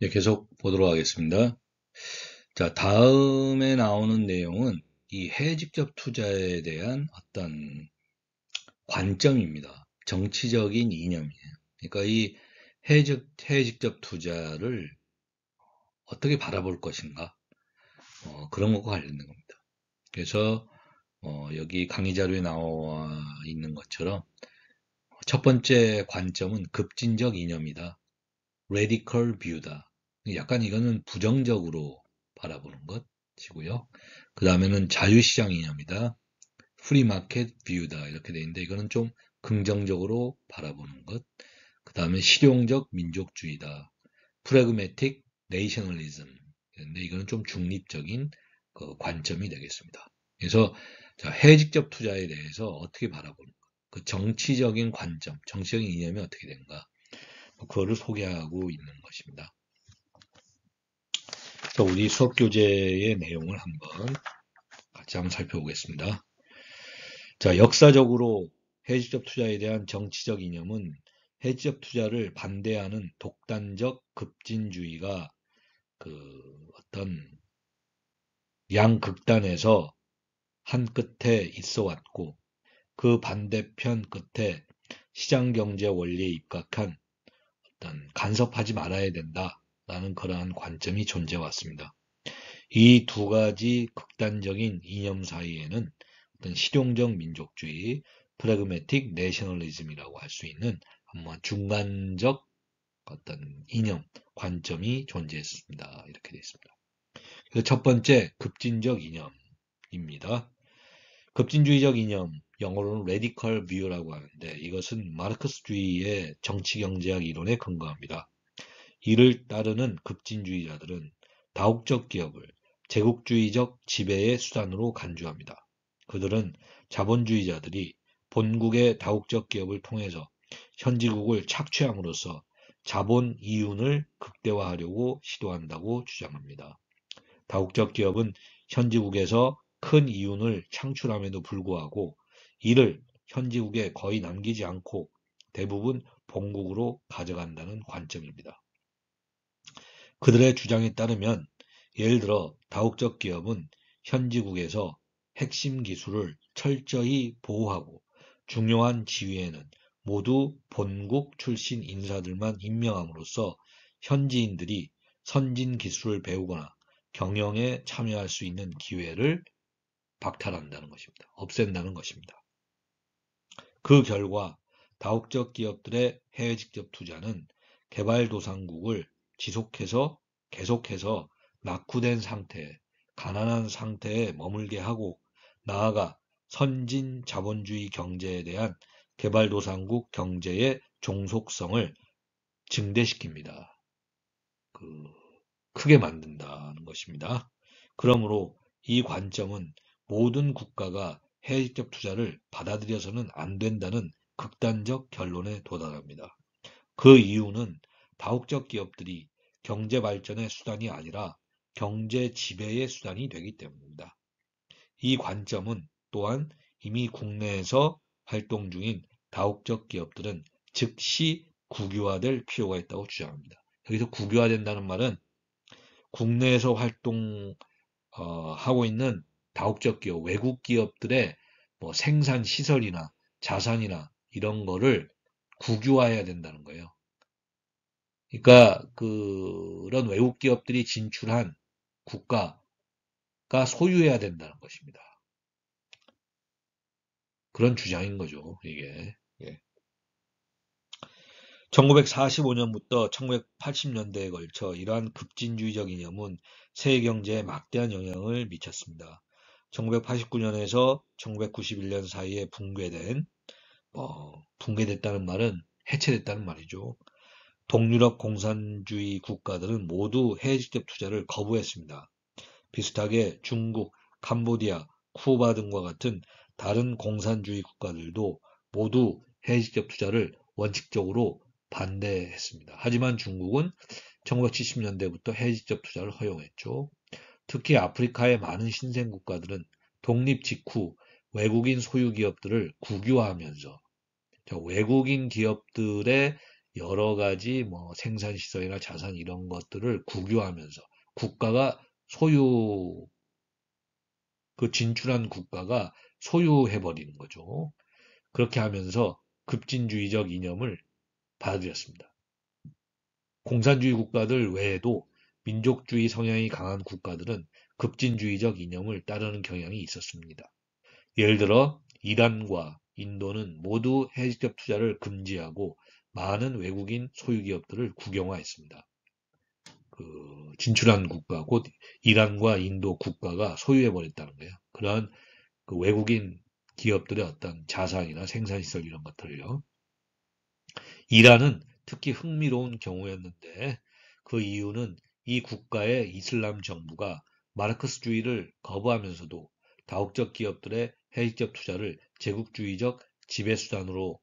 네, 계속 보도록 하겠습니다. 자, 다음에 나오는 내용은 이 해외 직접 투자에 대한 어떤 관점입니다. 정치적인 이념이에요. 그러니까 이 해외 직접 투자를 어떻게 바라볼 것인가, 그런 것과 관련된 겁니다. 그래서 여기 강의 자료에 나와 있는 것처럼 첫 번째 관점은 급진적 이념이다. radical view다. 약간 이거는 부정적으로 바라보는 것이고요. 그 다음에는 자유시장 이념이다. free market view다. 이렇게 되어 있는데 이거는 좀 긍정적으로 바라보는 것. 그 다음에 실용적 민족주의다. pragmatic nationalism. 근데 이거는 좀 중립적인 그 관점이 되겠습니다. 그래서 자, 해외 직접 투자에 대해서 어떻게 바라보는 가, 그 정치적인 관점, 정치적인 이념이 어떻게 된가, 그거를 소개하고 있는 것입니다. 자, 우리 수업 교재의 내용을 같이 한번 살펴보겠습니다. 자, 역사적으로 해외직접 투자에 대한 정치적 이념은 해외직접 투자를 반대하는 독단적 급진주의가 어떤 양극단에서 한 끝에 있어 왔고, 그 반대편 끝에 시장경제 원리에 입각한 어떤 간섭하지 말아야 된다라는 그러한 관점이 존재해 왔습니다. 이 두 가지 극단적인 이념 사이에는 어떤 실용적 민족주의, 프래그매틱 내셔널리즘이라고 할 수 있는 한번 중간적 어떤 이념, 관점이 존재했습니다. 이렇게 되어 있습니다. 그래서 첫 번째, 급진적 이념입니다. 급진주의적 이념, 영어로는 radical view라고 하는데 이것은 마르크스주의의 정치경제학 이론에 근거합니다. 이를 따르는 급진주의자들은 다국적 기업을 제국주의적 지배의 수단으로 간주합니다. 그들은 자본주의자들이 본국의 다국적 기업을 통해서 현지국을 착취함으로써 자본 이윤을 극대화하려고 시도한다고 주장합니다. 다국적 기업은 현지국에서 큰 이윤을 창출함에도 불구하고 이를 현지국에 거의 남기지 않고 대부분 본국으로 가져간다는 관점입니다. 그들의 주장에 따르면 예를 들어 다국적 기업은 현지국에서 핵심 기술을 철저히 보호하고 중요한 지위에는 모두 본국 출신 인사들만 임명함으로써 현지인들이 선진 기술을 배우거나 경영에 참여할 수 있는 기회를 박탈한다는 것입니다. 없앤다는 것입니다. 그 결과 다국적 기업들의 해외 직접 투자는 개발도상국을 계속해서 낙후된 상태, 가난한 상태에 머물게 하고 나아가 선진 자본주의 경제에 대한 개발도상국 경제의 종속성을 증대시킵니다. 크게 만든다는 것입니다. 그러므로 이 관점은 모든 국가가 해외 직접 투자를 받아들여서는 안 된다는 극단적 결론에 도달합니다. 그 이유는 다국적 기업들이 경제 발전의 수단이 아니라 경제 지배의 수단이 되기 때문입니다. 이 관점은 또한 이미 국내에서 활동 중인 다국적 기업들은 즉시 국유화될 필요가 있다고 주장합니다. 여기서 국유화된다는 말은 국내에서 하고 있는 다국적 기업, 외국 기업들의 뭐 생산 시설이나 자산이나 이런 거를 국유화해야 된다는 거예요. 그러니까 그런 외국 기업들이 진출한 국가가 소유해야 된다는 것입니다. 그런 주장인 거죠, 이게. 예. 1945년부터 1980년대에 걸쳐 이러한 급진주의적 이념은 세계 경제에 막대한 영향을 미쳤습니다. 1989년에서 1991년 사이에 붕괴됐다는 말은 해체됐다는 말이죠. 동유럽 공산주의 국가들은 모두 해외 직접 투자를 거부했습니다. 비슷하게 중국, 캄보디아, 쿠바 등과 같은 다른 공산주의 국가들도 모두 해외 직접 투자를 원칙적으로 반대했습니다. 하지만 중국은 1970년대부터 해외 직접 투자를 허용했죠. 특히 아프리카의 많은 신생 국가들은 독립 직후 외국인 소유 기업들을 국유화하면서 외국인 기업들의 여러 가지 뭐 생산시설이나 자산 이런 것들을 국유하면서 국가가 소유, 그 진출한 국가가 소유해버리는 거죠. 그렇게 하면서 급진주의적 이념을 받아들였습니다. 공산주의 국가들 외에도 민족주의 성향이 강한 국가들은 급진주의적 이념을 따르는 경향이 있었습니다. 예를 들어 이란과 인도는 모두 해직적 투자를 금지하고 많은 외국인 소유 기업들을 국영화했습니다. 진출한 국가, 곧 이란과 인도 국가가 소유해버렸다는 거예요. 그러한 외국인 기업들의 어떤 자산이나 생산시설 이런 것들을요. 이란은 특히 흥미로운 경우였는데 그 이유는 이 국가의 이슬람 정부가 마르크스주의를 거부하면서도 다국적 기업들의 해직적 투자를 제국주의적 지배수단으로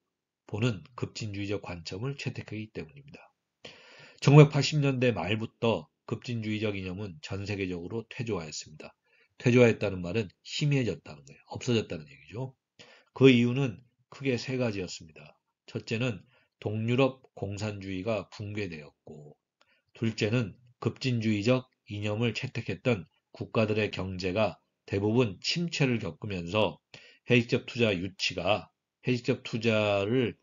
보는 급진주의적 관점을 채택하기 때문입니다. 1980년대 말부터 급진주의적 이념은 전 세계적으로 퇴조하였습니다. 퇴조하였다는 말은 희미해졌다는 거예요. 없어졌다는 얘기죠. 그 이유는 크게 세 가지였습니다. 첫째는 동유럽 공산주의가 붕괴되었고, 둘째는 급진주의적 이념을 채택했던 국가들의 경제가 대부분 침체를 겪으면서 해직적 투자 유치가 해직적 투자를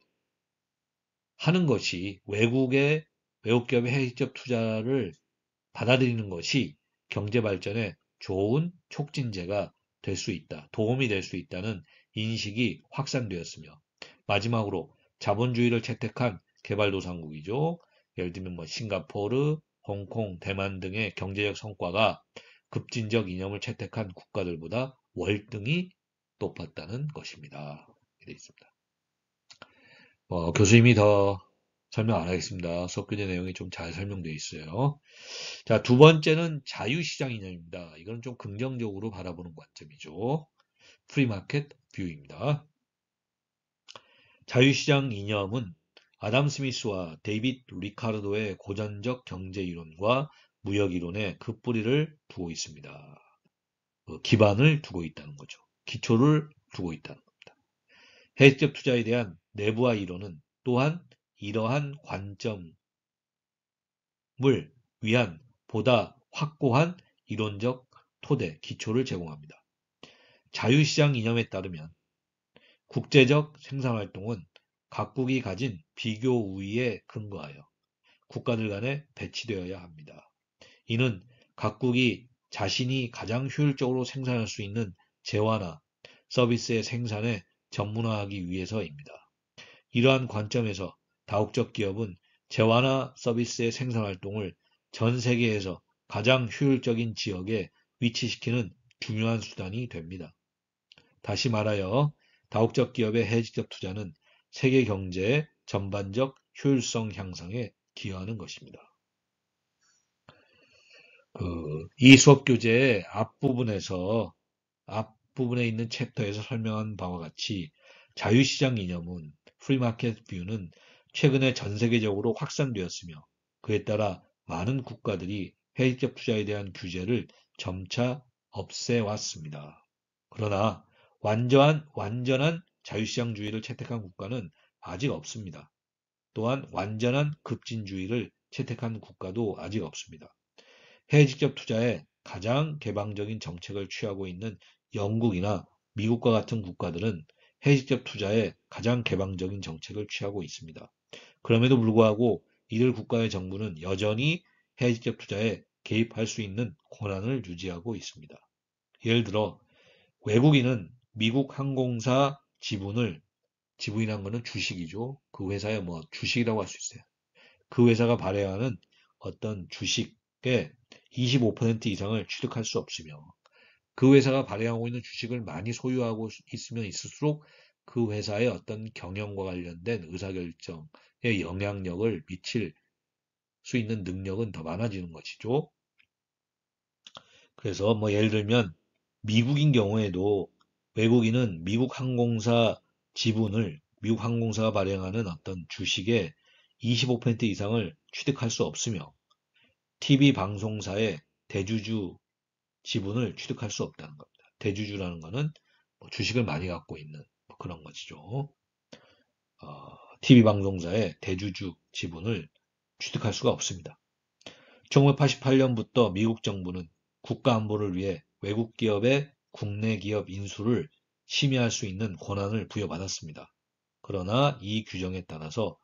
하는 것이 외국 기업의 해직적 투자를 받아들이는 것이 경제 발전에 좋은 촉진제가 될 수 있다, 도움이 될 수 있다는 인식이 확산되었으며, 마지막으로 자본주의를 채택한 개발도상국이죠. 예를 들면 뭐 싱가포르, 홍콩, 대만 등의 경제적 성과가 급진적 이념을 채택한 국가들보다 월등히 높았다는 것입니다. 이렇게 되어 있습니다. 교수님이 더 설명 안 하겠습니다. 수업 교재 내용이 좀 잘 설명되어 있어요. 자, 두 번째는 자유시장 이념입니다. 이건 좀 긍정적으로 바라보는 관점이죠. 프리마켓 뷰입니다. 자유시장 이념은 아담 스미스와 데이빗 리카르도의 고전적 경제 이론과 무역 이론에 그 뿌리를 두고 있습니다. 기반을 두고 있다는 거죠. 기초를 두고 있다는 겁니다. 해직적 투자에 대한 내부화 이론은 또한 이러한 관점을 위한 보다 확고한 이론적 토대, 기초를 제공합니다. 자유시장 이념에 따르면 국제적 생산활동은 각국이 가진 비교 우위에 근거하여 국가들 간에 배치되어야 합니다. 이는 각국이 자신이 가장 효율적으로 생산할 수 있는 재화나 서비스의 생산에 전문화하기 위해서입니다. 이러한 관점에서 다국적 기업은 재화나 서비스의 생산활동을 전 세계에서 가장 효율적인 지역에 위치시키는 중요한 수단이 됩니다. 다시 말하여 다국적 기업의 해직적 투자는 세계 경제의 전반적 효율성 향상에 기여하는 것입니다. 이 수업 교재의 앞부분에 있는 챕터에서 설명한 바와 같이 자유시장 이념은 프리마켓 뷰는 최근에 전 세계적으로 확산되었으며 그에 따라 많은 국가들이 해직적 투자에 대한 규제를 점차 없애왔습니다. 그러나 완전한 자유시장주의를 채택한 국가는 아직 없습니다. 또한 완전한 급진주의를 채택한 국가도 아직 없습니다. 해외직접 투자에 가장 개방적인 정책을 취하고 있는 영국이나 미국과 같은 국가들은 해외직접 투자에 가장 개방적인 정책을 취하고 있습니다. 그럼에도 불구하고 이들 국가의 정부는 여전히 해외직접 투자에 개입할 수 있는 권한을 유지하고 있습니다. 예를 들어 외국인은 미국 항공사 지분이란 거는 주식이죠. 그 회사의 뭐 주식이라고 할 수 있어요. 그 회사가 발행하는 어떤 주식의 25% 이상을 취득할 수 없으며 그 회사가 발행하고 있는 주식을 많이 소유하고 있으면 있을수록 그 회사의 어떤 경영과 관련된 의사결정에 영향력을 미칠 수 있는 능력은 더 많아지는 것이죠. 그래서 뭐 예를 들면 미국인 경우에도 외국인은 미국 항공사가 발행하는 어떤 주식의 25% 이상을 취득할 수 없으며 TV 방송사의 대주주 지분을 취득할 수 없다는 겁니다. 대주주라는 것은 주식을 많이 갖고 있는 그런 것이죠. TV방송사의 대주주 지분을 취득할 수가 없습니다. 1988년부터 미국 정부는 국가 안보를 위해 외국 기업의 국내 기업 인수를 심의할 수 있는 권한을 부여받았습니다. 그러나 이 규정에 따라서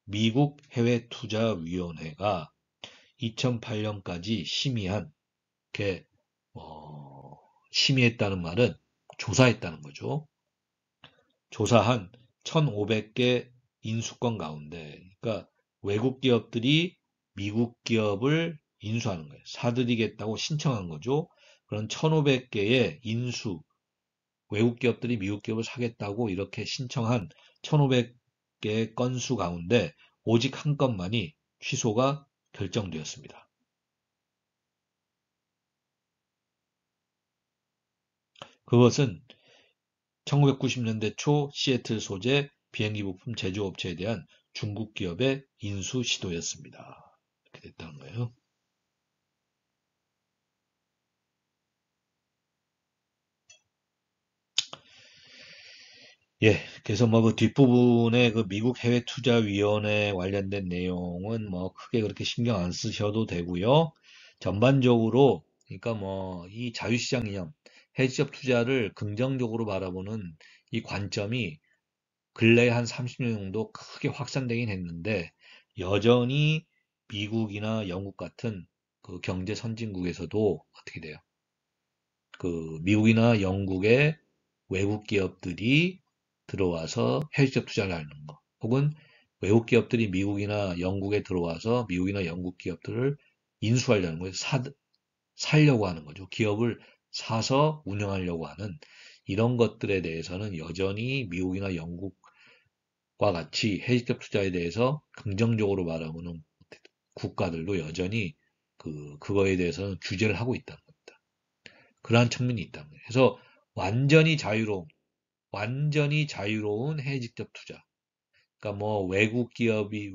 미국 해외투자위원회가 2008년까지 심의한 게 심의했다는 말은 조사했다는 거죠. 조사한 1,500개 인수권 가운데, 그러니까 외국 기업들이 미국 기업을 인수하는 거예요. 사들이겠다고 신청한 거죠. 그런 1,500개의 인수, 외국 기업들이 미국 기업을 사겠다고 이렇게 신청한 1,500개의 건수 가운데 오직 한 건만이 취소가 결정되었습니다. 그것은 1990년대 초 시애틀 소재 비행기 부품 제조업체에 대한 중국 기업의 인수 시도였습니다. 이렇게 됐다는 거예요. 예, 그래서 뭐 그 뒷부분에 그 미국 해외투자위원회 관련된 내용은 뭐 크게 그렇게 신경 안 쓰셔도 되고요. 전반적으로 그러니까 뭐 이 자유시장 이념, 해지적 투자를 긍정적으로 바라보는 이 관점이 근래 한 30년 정도 크게 확산되긴 했는데 여전히 미국이나 영국 같은 그 경제 선진국에서도 어떻게 돼요? 그 미국이나 영국의 외국 기업들이 들어와서 해외적 투자를 하는 거, 혹은 외국 기업들이 미국이나 영국에 들어와서 미국이나 영국 기업들을 인수하려는 거예요. 살려고 하는 거죠. 기업을 사서 운영하려고 하는 이런 것들에 대해서는 여전히 미국이나 영국과 같이 해외적 투자에 대해서 긍정적으로 바라보는 국가들도 여전히 그거에 대해서는 규제를 하고 있다는 겁니다. 그러한 측면이 있다는 거예요. 그래서 완전히 자유로운 해외 직접 투자. 그러니까 뭐 외국 기업이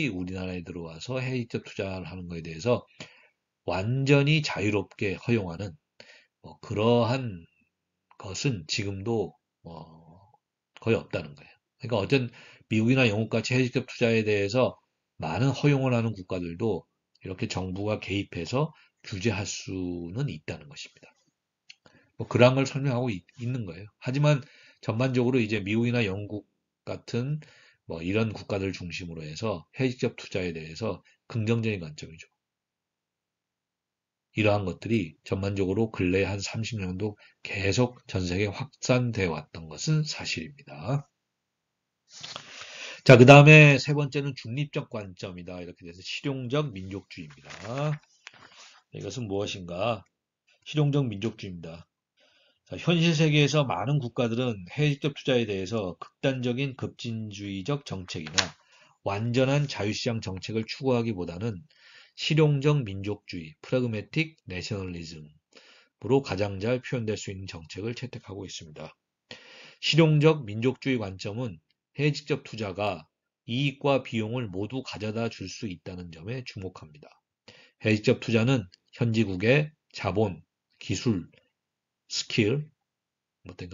우리나라에 들어와서 해외 직접 투자를 하는 것에 대해서 완전히 자유롭게 허용하는 뭐 그러한 것은 지금도 거의 없다는 거예요. 그러니까 어떤 미국이나 영국 같이 해외 직접 투자에 대해서 많은 허용을 하는 국가들도 이렇게 정부가 개입해서 규제할 수는 있다는 것입니다. 뭐 그러한 걸 설명하고 있는 거예요. 하지만 전반적으로 이제 미국이나 영국 같은 뭐 이런 국가들 중심으로 해서 해외 직접 투자에 대해서 긍정적인 관점이죠. 이러한 것들이 전반적으로 근래 한 30년도 계속 전 세계에 확산되어 왔던 것은 사실입니다. 자, 그 다음에 세 번째는 중립적 관점이다. 이렇게 돼서 실용적 민족주의입니다. 이것은 무엇인가? 실용적 민족주의입니다. 자, 현실 세계에서 많은 국가들은 해외 직접 투자에 대해서 극단적인 급진주의적 정책이나 완전한 자유시장 정책을 추구하기보다는 실용적 민족주의, 프라그매틱 내셔널리즘으로 가장 잘 표현될 수 있는 정책을 채택하고 있습니다. 실용적 민족주의 관점은 해외 직접 투자가 이익과 비용을 모두 가져다 줄 수 있다는 점에 주목합니다. 해외 직접 투자는 현지국의 자본, 기술, 스킬,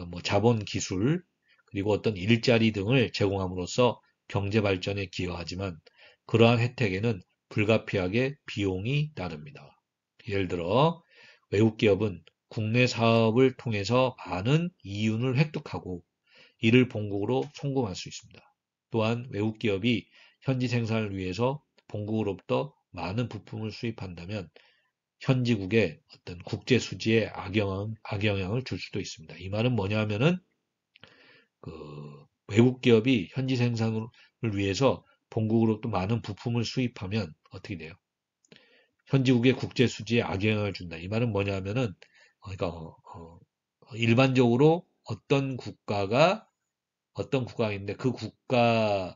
뭐 자본 기술, 그리고 어떤 일자리 등을 제공함으로써 경제 발전에 기여하지만 그러한 혜택에는 불가피하게 비용이 따릅니다. 예를 들어 외국 기업은 국내 사업을 통해서 많은 이윤을 획득하고 이를 본국으로 송금할 수 있습니다. 또한 외국 기업이 현지 생산을 위해서 본국으로부터 많은 부품을 수입한다면 현지국의 어떤 국제 수지에 악영향을 줄 수도 있습니다. 이 말은 뭐냐 하면은 그 외국 기업이 현지 생산을 위해서 본국으로부터 많은 부품을 수입하면 어떻게 돼요? 현지국의 국제 수지에 악영향을 준다. 이 말은 뭐냐 하면은 그러니까 일반적으로 어떤 국가가 있는데 그 국가에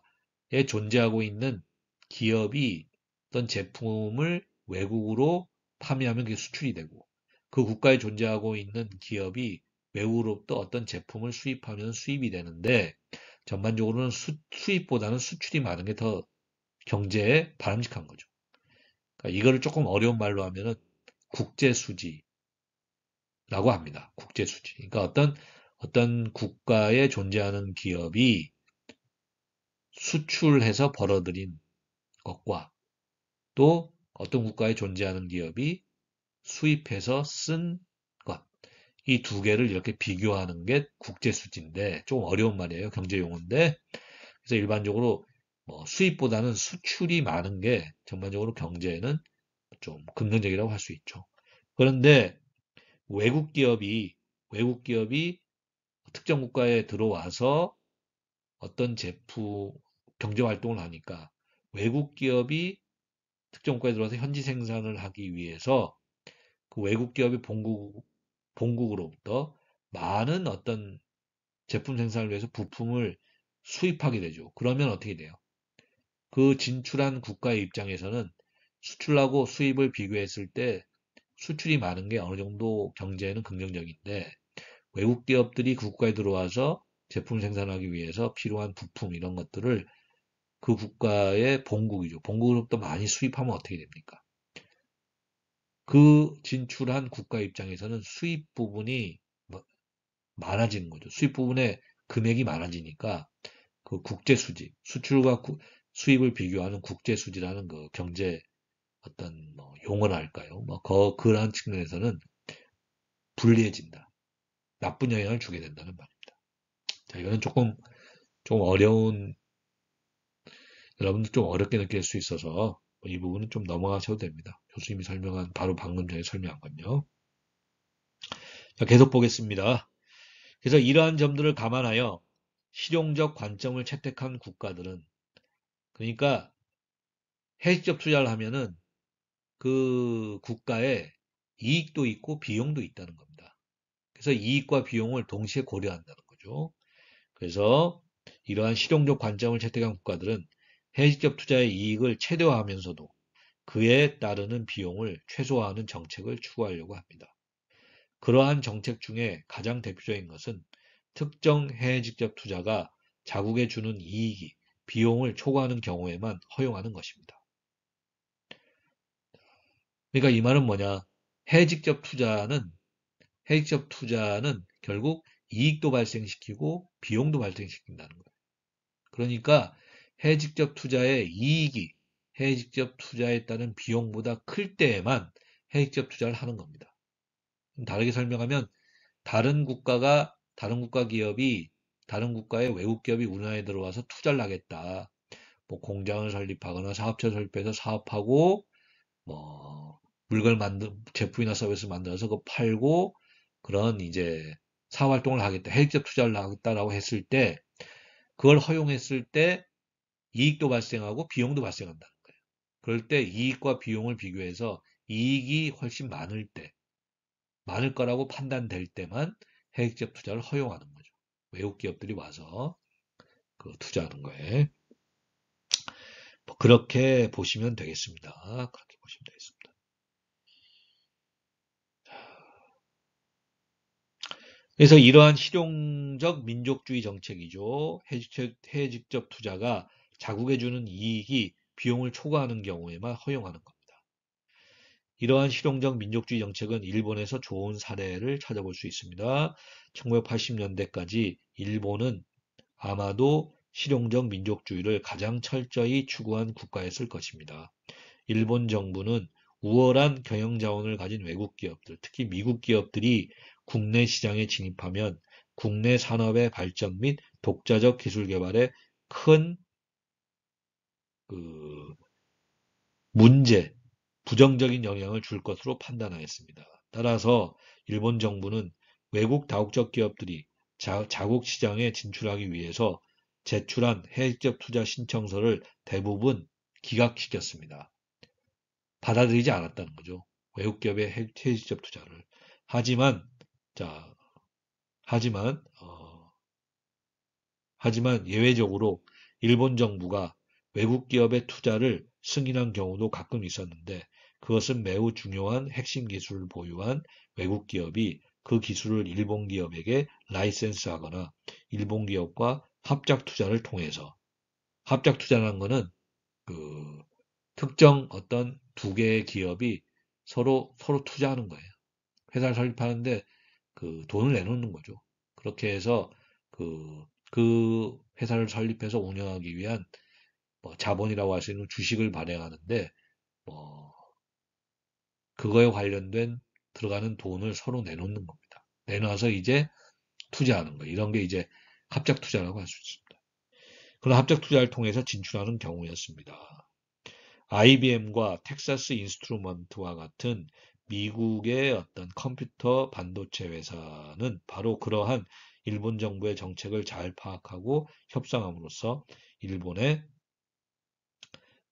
존재하고 있는 기업이 어떤 제품을 외국으로 판매하면 그게 수출이 되고 그 국가에 존재하고 있는 기업이 외국으로부터 어떤 제품을 수입하면 수입이 되는데 전반적으로는 수입보다는 수출이 많은 게 더 경제에 바람직한 거죠. 그러니까 이거를 조금 어려운 말로 하면은 국제수지라고 합니다. 국제수지. 그러니까 어떤 국가에 존재하는 기업이 수출해서 벌어들인 것과 또 어떤 국가에 존재하는 기업이 수입해서 쓴 것, 이 두 개를 이렇게 비교하는 게 국제수지인데 좀 어려운 말이에요. 경제용어인데 그래서 일반적으로 뭐 수입보다는 수출이 많은 게 전반적으로 경제에는 좀 긍정적이라고 할 수 있죠. 그런데 외국 기업이 특정 국가에 들어와서 어떤 제품 경제 활동을 하니까 외국 기업이 특정 국가에 들어와서 현지 생산을 하기 위해서 그 외국 기업의 본국으로부터 많은 어떤 제품 생산을 위해서 부품을 수입하게 되죠. 그러면 어떻게 돼요? 그 진출한 국가의 입장에서는 수출하고 수입을 비교했을 때 수출이 많은 게 어느 정도 경제에는 긍정적인데 외국 기업들이 그 국가에 들어와서 제품 생산하기 위해서 필요한 부품 이런 것들을 그 국가의 본국이죠. 본국으로부터 많이 수입하면 어떻게 됩니까? 그 진출한 국가 입장에서는 수입 부분이 많아지는 거죠. 수입 부분의 금액이 많아지니까 그 국제 수지, 수출과 수입을 비교하는 국제 수지라는 그 경제 어떤 뭐 용어라 할까요? 뭐 그러한 측면에서는 불리해진다. 나쁜 영향을 주게 된다는 말입니다. 자, 이거는 조금 좀 어려운 여러분들 좀 어렵게 느낄 수 있어서 이 부분은 좀 넘어가셔도 됩니다. 교수님이 설명한 바로 방금 전에 설명한 건요. 자, 계속 보겠습니다. 그래서 이러한 점들을 감안하여 실용적 관점을 채택한 국가들은 그러니까 해외적 투자를 하면은 그 국가에 이익도 있고 비용도 있다는 겁니다. 그래서 이익과 비용을 동시에 고려한다는 거죠. 그래서 이러한 실용적 관점을 채택한 국가들은 해외 직접 투자의 이익을 최대화하면서도 그에 따르는 비용을 최소화하는 정책을 추구하려고 합니다. 그러한 정책 중에 가장 대표적인 것은 특정 해외 직접 투자가 자국에 주는 이익이 비용을 초과하는 경우에만 허용하는 것입니다. 그러니까 이 말은 뭐냐? 해외 직접 투자는 결국 이익도 발생시키고 비용도 발생시킨다는 거예요. 그러니까 해외 직접 투자의 이익이 해외 직접 투자에 따른 비용보다 클 때에만 해외 직접 투자를 하는 겁니다. 다르게 설명하면 다른 국가 기업이 다른 국가의 외국 기업이 우리나라에 들어와서 투자를 하겠다. 뭐 공장을 설립하거나 사업체를 설립해서 사업하고 뭐 물건을 제품이나 서비스를 만들어서 그거 팔고 그런 이제 사업 활동을 하겠다. 해외적 투자를 하겠다라고 했을 때 그걸 허용했을 때 이익도 발생하고 비용도 발생한다는 거예요. 그럴 때 이익과 비용을 비교해서 이익이 훨씬 많을 거라고 판단될 때만 해외적 투자를 허용하는 거죠. 외국 기업들이 와서 그 투자하는 거예요. 뭐 그렇게 보시면 되겠습니다. 그렇게 보시면 되겠습니다. 그래서 이러한 실용적 민족주의 정책이죠. 해외 직접 투자가 자국에 주는 이익이 비용을 초과하는 경우에만 허용하는 겁니다. 이러한 실용적 민족주의 정책은 일본에서 좋은 사례를 찾아볼 수 있습니다. 1980년대까지 일본은 아마도 실용적 민족주의를 가장 철저히 추구한 국가였을 것입니다. 일본 정부는 우월한 경영 자원을 가진 외국 기업들, 특히 미국 기업들이 국내 시장에 진입하면 국내 산업의 발전 및 독자적 기술 개발에 큰 그 문제, 부정적인 영향을 줄 것으로 판단하였습니다. 따라서 일본 정부는 외국 다국적 기업들이 자국 시장에 진출하기 위해서 제출한 해외적 투자 신청서를 대부분 기각시켰습니다. 받아들이지 않았다는 거죠. 외국 기업의 해외적 투자를. 하지만 자, 하지만 하지만 예외적으로 일본 정부가 외국 기업의 투자를 승인한 경우도 가끔 있었는데 그것은 매우 중요한 핵심 기술을 보유한 외국 기업이 그 기술을 일본 기업에게 라이센스하거나 일본 기업과 합작 투자를 통해서 합작 투자라는 것은 그 특정 어떤 두 개의 기업이 서로 투자하는 거예요. 회사를 설립하는데 그 돈을 내놓는 거죠. 그렇게 해서 그 그 회사를 설립해서 운영하기 위한 뭐 자본이라고 할 수 있는 주식을 발행하는데 뭐 그거에 관련된 들어가는 돈을 서로 내놓는 겁니다. 내놔서 이제 투자하는 거예요. 이런 게 이제 합작 투자라고 할 수 있습니다. 그런 합작 투자를 통해서 진출하는 경우였습니다. IBM과 텍사스 인스트루먼트와 같은 미국의 어떤 컴퓨터 반도체 회사는 바로 그러한 일본 정부의 정책을 잘 파악하고 협상함으로써 일본의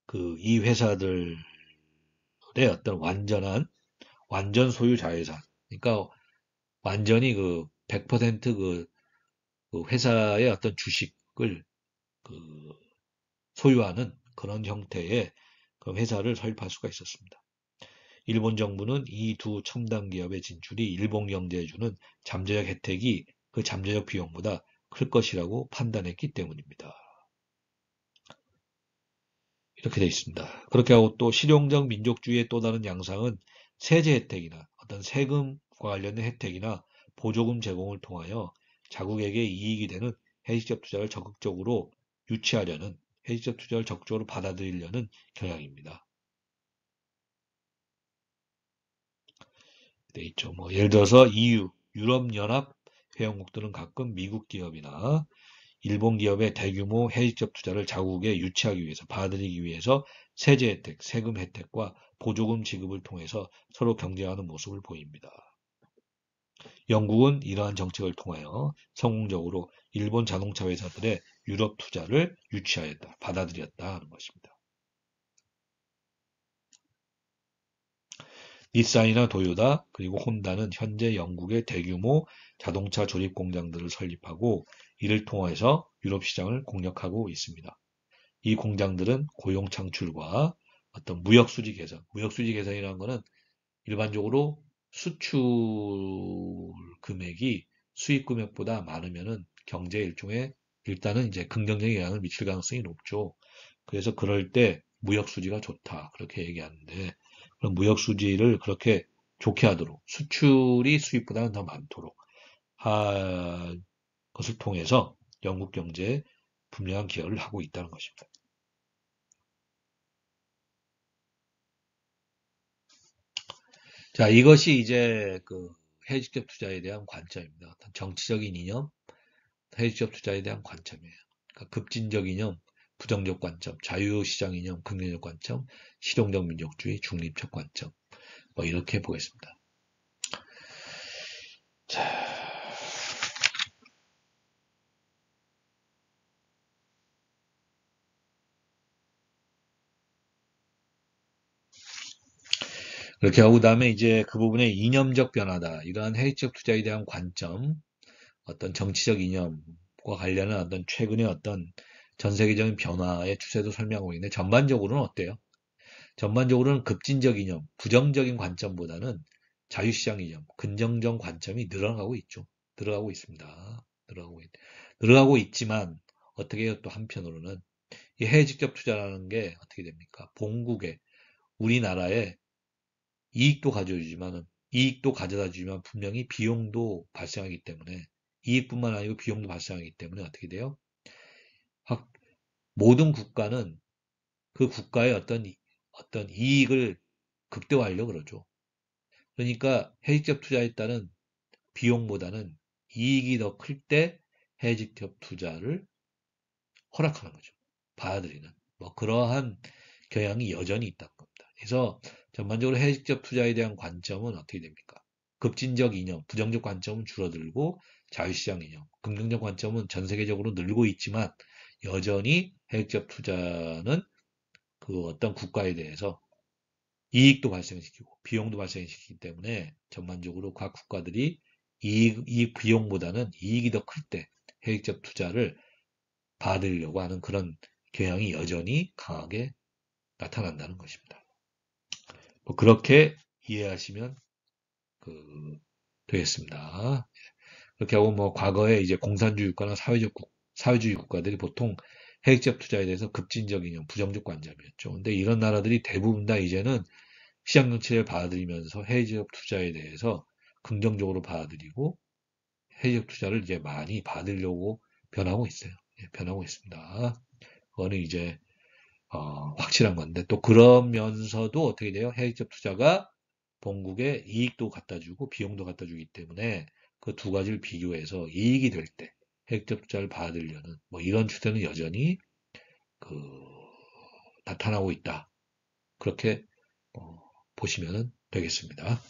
그 이 회사들의 어떤 완전 소유 자회사, 그러니까 완전히 그 100%그 회사의 어떤 주식을 그 소유하는 그런 형태의 그 회사를 설립할 수가 있었습니다. 일본 정부는 이 두 첨단 기업의 진출이 일본 경제에 주는 잠재적 혜택이 그 잠재적 비용보다 클 것이라고 판단했기 때문입니다. 이렇게 되어 있습니다. 그렇게 하고 또 실용적 민족주의의 또 다른 양상은 세제 혜택이나 어떤 세금과 관련된 혜택이나 보조금 제공을 통하여 자국에게 이익이 되는 해직적 투자를 적극적으로 유치하려는 해직적 투자를 적극적으로 받아들이려는 경향입니다. 돼 있죠. 뭐 예를 들어서 EU, 유럽연합 회원국들은 가끔 미국 기업이나 일본 기업의 대규모 해외적 투자를 자국에 유치하기 위해서 받아들이기 위해서 세제 혜택, 세금 혜택과 보조금 지급을 통해서 서로 경쟁하는 모습을 보입니다. 영국은 이러한 정책을 통하여 성공적으로 일본 자동차 회사들의 유럽 투자를 유치하였다, 받아들였다 하는 것입니다. 닛산이나 도요타 그리고 혼다는 현재 영국의 대규모 자동차 조립 공장들을 설립하고 이를 통해서 유럽 시장을 공략하고 있습니다. 이 공장들은 고용 창출과 어떤 무역 수지 개선, 무역 수지 개선이라는 것은 일반적으로 수출 금액이 수입 금액보다 많으면은 경제에 일종의 일단은 이제 긍정적인 영향을 미칠 가능성이 높죠. 그래서 그럴 때 무역 수지가 좋다 그렇게 얘기하는데 그런 무역 수지를 그렇게 좋게 하도록 수출이 수입보다는 더 많도록 할 것을 통해서 영국 경제에 분명한 기여를 하고 있다는 것입니다. 자, 이것이 이제 그 해외직접 투자에 대한 관점입니다. 어떤 정치적인 이념, 해외직접 투자에 대한 관점이에요. 그러니까 급진적 이념, 부정적 관점, 자유시장 이념, 긍정적 관점, 실용적 민족주의, 중립적 관점. 뭐 이렇게 보겠습니다. 자, 그렇게 하고 그다음에 이제 그 부분의 이념적 변화다. 이러한 해외적 투자에 대한 관점, 어떤 정치적 이념과 관련한 어떤 최근의 어떤 전 세계적인 변화의 추세도 설명하고 있는데 전반적으로는 어때요? 전반적으로는 급진적 이념, 부정적인 관점보다는 자유시장 이념, 긍정적 관점이 늘어나고 있죠. 늘어가고 있습니다. 늘어가고 있지만 어떻게 해요? 또 한편으로는 이 해외 직접 투자라는 게 어떻게 됩니까? 본국에 우리나라에 이익도 가져주지만 이익도 가져다 주지만 분명히 비용도 발생하기 때문에 이익뿐만 아니고 비용도 발생하기 때문에 어떻게 돼요? 모든 국가는 그 국가의 어떤 이익을 극대화하려고 그러죠. 그러니까 해외적 투자에 따른 비용보다는 이익이 더 클 때 해외적 투자를 허락하는 거죠. 받아들이는. 뭐 그러한 경향이 여전히 있다는 겁니다. 그래서 전반적으로 해외적 투자에 대한 관점은 어떻게 됩니까? 급진적 이념, 부정적 관점은 줄어들고 자유시장 이념, 긍정적 관점은 전 세계적으로 늘고 있지만 여전히 해외적 투자는 그 어떤 국가에 대해서 이익도 발생시키고 비용도 발생시키기 때문에 전반적으로 각 국가들이 이익 비용보다는 이익이 더 클 때 해외적 투자를 받으려고 하는 그런 경향이 여전히 강하게 나타난다는 것입니다. 뭐 그렇게 이해하시면 그 되겠습니다. 그렇게 하고 뭐 과거에 이제 공산주의 국가나 사회주의 국가들이 보통 해외적 투자에 대해서 급진적 이념, 부정적 관점이었죠. 근데 이런 나라들이 대부분 다 이제는 시장 정책을 받아들이면서 해외적 투자에 대해서 긍정적으로 받아들이고 해외적 투자를 이제 많이 받으려고 변하고 있어요. 예, 변하고 있습니다. 그거는 이제 확실한 건데 또 그러면서도 어떻게 돼요? 해외적 투자가 본국에 이익도 갖다 주고 비용도 갖다 주기 때문에 그 두 가지를 비교해서 이익이 될 때 해외적 투자를 받으려는 뭐 이런 추세는 여전히 그 나타나고 있다. 그렇게 보시면 되겠습니다.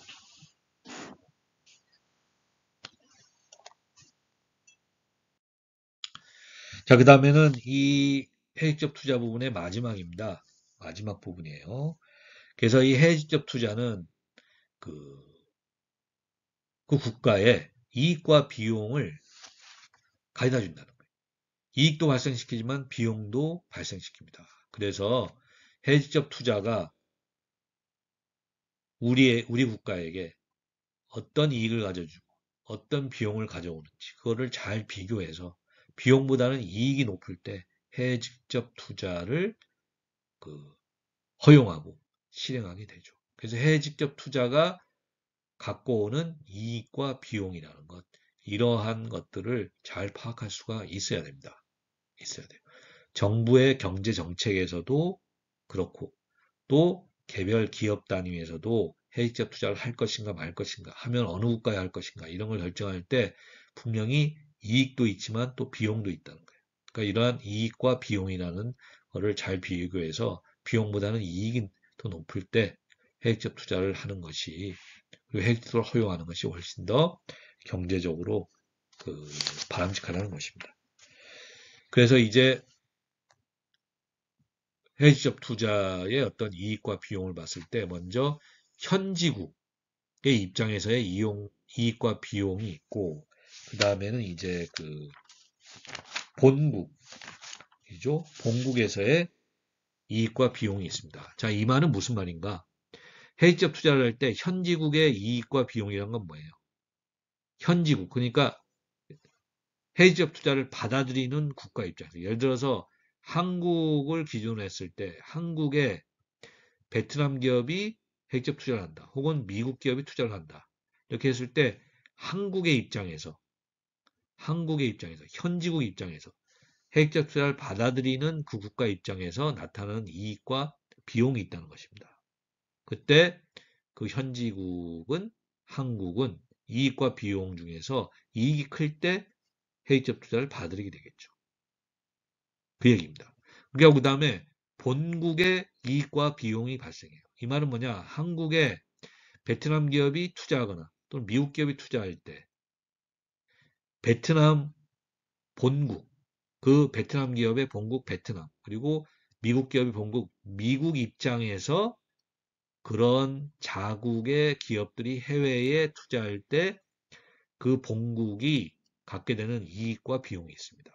자, 그 다음에는 이 해외적 투자 부분의 마지막입니다. 마지막 부분이에요. 그래서 이 해외적 투자는 그, 그 국가의 이익과 비용을 가져다 준다는 거예요. 이익도 발생시키지만 비용도 발생시킵니다. 그래서 해외적 투자가 우리 국가에게 어떤 이익을 가져주고 어떤 비용을 가져오는지 그거를 잘 비교해서 비용보다는 이익이 높을 때 해외 직접 투자를 그 허용하고 실행하게 되죠. 그래서 해외 직접 투자가 갖고 오는 이익과 비용이라는 것, 이러한 것들을 잘 파악할 수가 있어야 됩니다. 있어야 돼요. 정부의 경제 정책에서도 그렇고 또 개별 기업 단위에서도 해외 직접 투자를 할 것인가 말 것인가 하면 어느 국가에 할 것인가 이런 걸 결정할 때 분명히 이익도 있지만 또 비용도 있다는 거예요. 그러니까 이러한 이익과 비용이라는 거를 잘 비교해서 비용보다는 이익이 더 높을 때 해외 직접 투자를 하는 것이 그리고 해외 직접을 허용하는 것이 훨씬 더 경제적으로 바람직하다는 것입니다. 그래서 이제 해외 직접 투자의 어떤 이익과 비용을 봤을 때 먼저 현지국의 입장에서의 이익과 비용이 있고 그 다음에는 이제 본국이죠. 본국에서의 이익과 비용이 있습니다. 자, 이 말은 무슨 말인가? 해외 직접 투자를 할 때 현지국의 이익과 비용이란 건 뭐예요? 현지국, 그러니까 해외 직접 투자를 받아들이는 국가 입장에서 예를 들어서 한국을 기준으로 했을 때 한국의 베트남 기업이 해외 직접 투자를 한다. 혹은 미국 기업이 투자를 한다. 이렇게 했을 때 한국의 입장에서 현지국 입장에서 해외 직접 투자를 받아들이는 그 국가 입장에서 나타나는 이익과 비용이 있다는 것입니다. 그때 그 현지국은 한국은 이익과 비용 중에서 이익이 클 때 해외 직접 투자를 받아들이게 되겠죠. 그 얘기입니다. 그리고 그 다음에 본국의 이익과 비용이 발생해요. 이 말은 뭐냐? 한국의 베트남 기업이 투자하거나 또는 미국 기업이 투자할 때 베트남 본국, 그 베트남 기업의 본국 베트남, 그리고 미국 기업의 본국 미국 입장에서 그런 자국의 기업들이 해외에 투자할 때 그 본국이 갖게 되는 이익과 비용이 있습니다.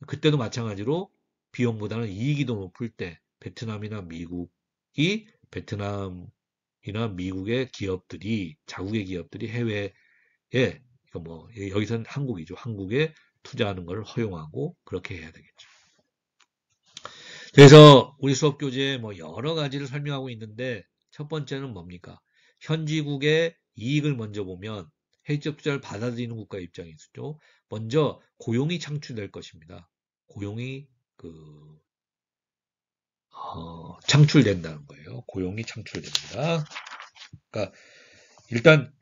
그때도 마찬가지로 비용보다는 이익이 더 높을 때 베트남이나 미국이 베트남이나 미국의 기업들이 자국의 기업들이 해외에 그러니까 뭐 여기서는 한국이죠. 한국에 투자하는 것을 허용하고 그렇게 해야 되겠죠. 그래서 우리 수업 교재에 뭐 여러 가지를 설명하고 있는데 첫 번째는 뭡니까? 현지국의 이익을 먼저 보면 해외적 투자를 받아들이는 국가 입장에서죠. 먼저 고용이 창출될 것입니다. 고용이 창출된다는 거예요. 고용이 창출됩니다. 그러니까 일단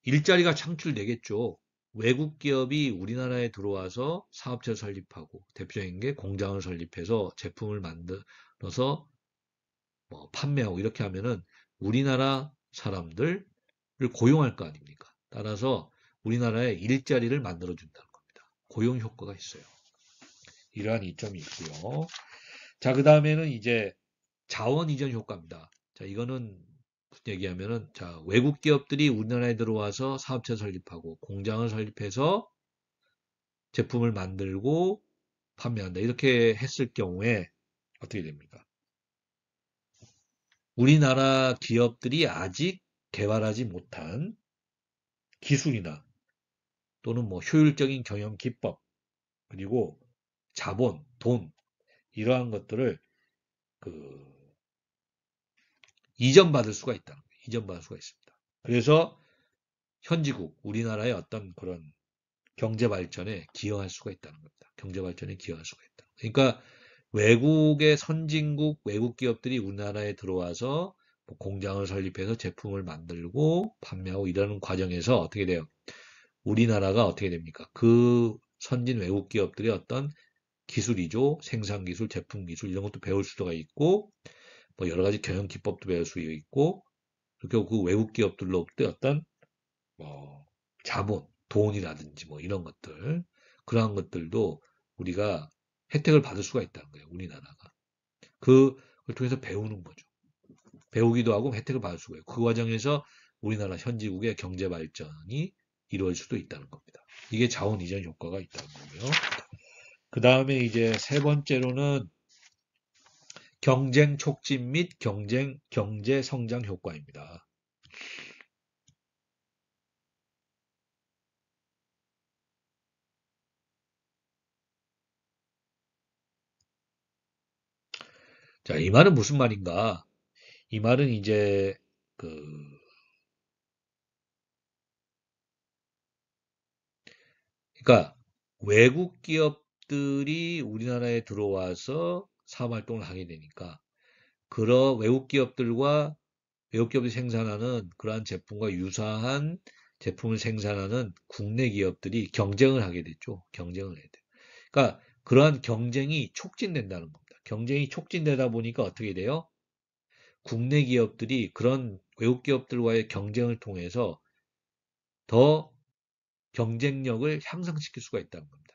일자리가 창출되겠죠. 외국 기업이 우리나라에 들어와서 사업체 설립하고 대표적인 게 공장을 설립해서 제품을 만들어서 뭐 판매하고 이렇게 하면은 우리나라 사람들을 고용할 거 아닙니까? 따라서 우리나라에 일자리를 만들어 준다는 겁니다. 고용 효과가 있어요. 이러한 이점이 있고요. 자, 그 다음에는 이제 자원 이전 효과입니다. 자, 이거는 무슨 얘기하면은 자, 외국 기업들이 우리나라에 들어와서 사업체 설립하고 공장을 설립해서 제품을 만들고 판매한다. 이렇게 했을 경우에 어떻게 됩니까? 우리나라 기업들이 아직 개발하지 못한 기술이나 또는 뭐 효율적인 경영 기법 그리고 자본, 돈 이러한 것들을 그 이전받을 수가 있다. 이전받을 수가 있습니다. 그래서 현지국, 우리나라의 어떤 그런 경제 발전에 기여할 수가 있다는 겁니다. 경제 발전에 기여할 수가 있다. 그러니까 외국의 선진국 외국 기업들이 우리나라에 들어와서 뭐 공장을 설립해서 제품을 만들고 판매하고 이러는 과정에서 어떻게 돼요? 우리나라가 어떻게 됩니까? 그 선진 외국 기업들의 어떤 기술이죠. 생산 기술, 제품 기술 이런 것도 배울 수가 있고 뭐 여러 가지 경영 기법도 배울 수 있고 그리고 그 외국 기업들로부터 어떤 뭐 자본, 돈이라든지 뭐 이런 것들 그러한 것들도 우리가 혜택을 받을 수가 있다는 거예요. 우리나라가. 그걸 통해서 배우는 거죠. 배우기도 하고 혜택을 받을 수가 있고 그 과정에서 우리나라 현지국의 경제 발전이 이루어질 수도 있다는 겁니다. 이게 자원 이전 효과가 있다는 거고요. 그 다음에 이제 세 번째로는 경쟁 촉진 및 경제 성장 효과입니다. 자, 이 말은 무슨 말인가? 이 말은 이제 그 그러니까 외국 기업들이 우리나라에 들어와서 사업 활동을 하게 되니까 그런 외국 기업이 생산하는 그러한 제품과 유사한 제품을 생산하는 국내 기업들이 경쟁을 하게 됐죠. 경쟁을 해야 돼요. 그러니까 그러한 경쟁이 촉진된다는 겁니다. 경쟁이 촉진되다 보니까 어떻게 돼요? 국내 기업들이 그런 외국 기업들과의 경쟁을 통해서 더 경쟁력을 향상시킬 수가 있다는 겁니다.